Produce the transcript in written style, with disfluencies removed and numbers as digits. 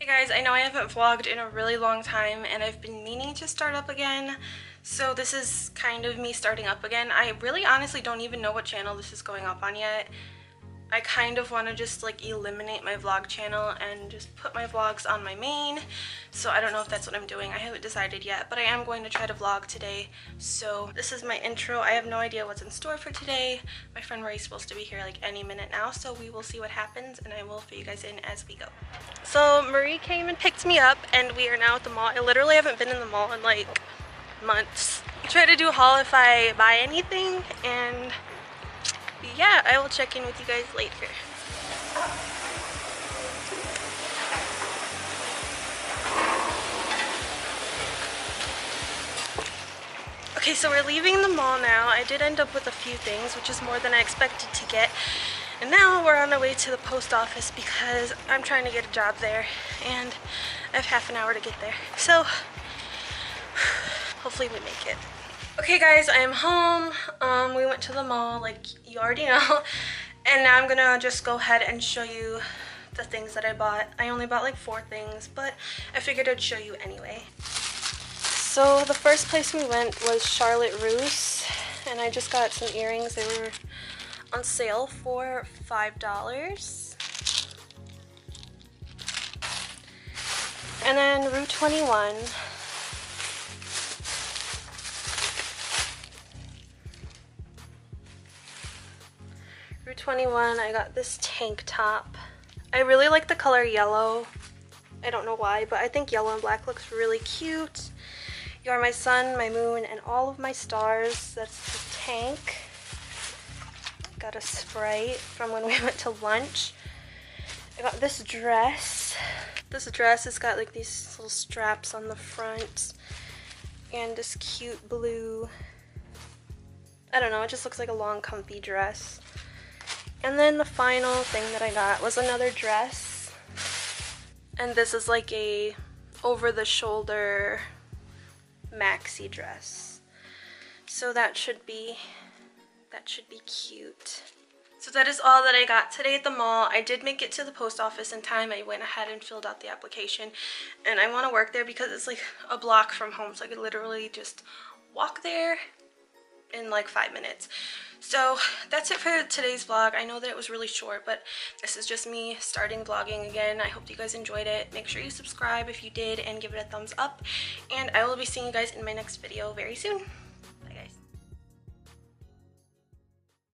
Hey guys, I know I haven't vlogged in a really long time and I've been meaning to start up again. So this is kind of me starting up again. I really honestly don't even know what channel this is going up on yet. I kind of want to just like eliminate my vlog channel and just put my vlogs on my main. So I don't know if that's what I'm doing. I haven't decided yet, but I am going to try to vlog today. So this is my intro. I have no idea what's in store for today. My friend Marie's supposed to be here like any minute now, so we will see what happens and I will fill you guys in as we go. So Marie came and picked me up and we are now at the mall. I literally haven't been in the mall in like months. I try to do a haul if I buy anything, and yeah, I will check in with you guys later. Okay, so we're leaving the mall now. I did end up with a few things, which is more than I expected to get. And now we're on our way to the post office because I'm trying to get a job there and I have half an hour to get there. So hopefully we make it. Okay guys, I am home. We went to the mall like you already know. And now I'm gonna just go ahead and show you the things that I bought. I only bought like 4 things, but I figured I'd show you anyway. So the first place we went was Charlotte Russe, and I just got some earrings. They were on sale for $5. And then Rue 21. Rue 21, I got this tank top. I really like the color yellow. I don't know why, but I think yellow and black looks really cute. You are my sun, my moon, and all of my stars. That's the tank. Got a Sprite from when we went to lunch. I got this dress. This dress has got like these little straps on the front and this cute blue, I don't know, it just looks like a long comfy dress. And then the final thing that I got was another dress, and this is like a over the shoulder maxi dress. So that should be cute. So that is all that I got today at the mall. I did make it to the post office in time. I went ahead and filled out the application, and I want to work there because it's like a block from home, so I could literally just walk there in like 5 minutes. So that's it for today's vlog. I know that it was really short, but this is just me starting vlogging again. I hope you guys enjoyed it. Make sure you subscribe if you did and give it a thumbs up, and I will be seeing you guys in my next video very soon.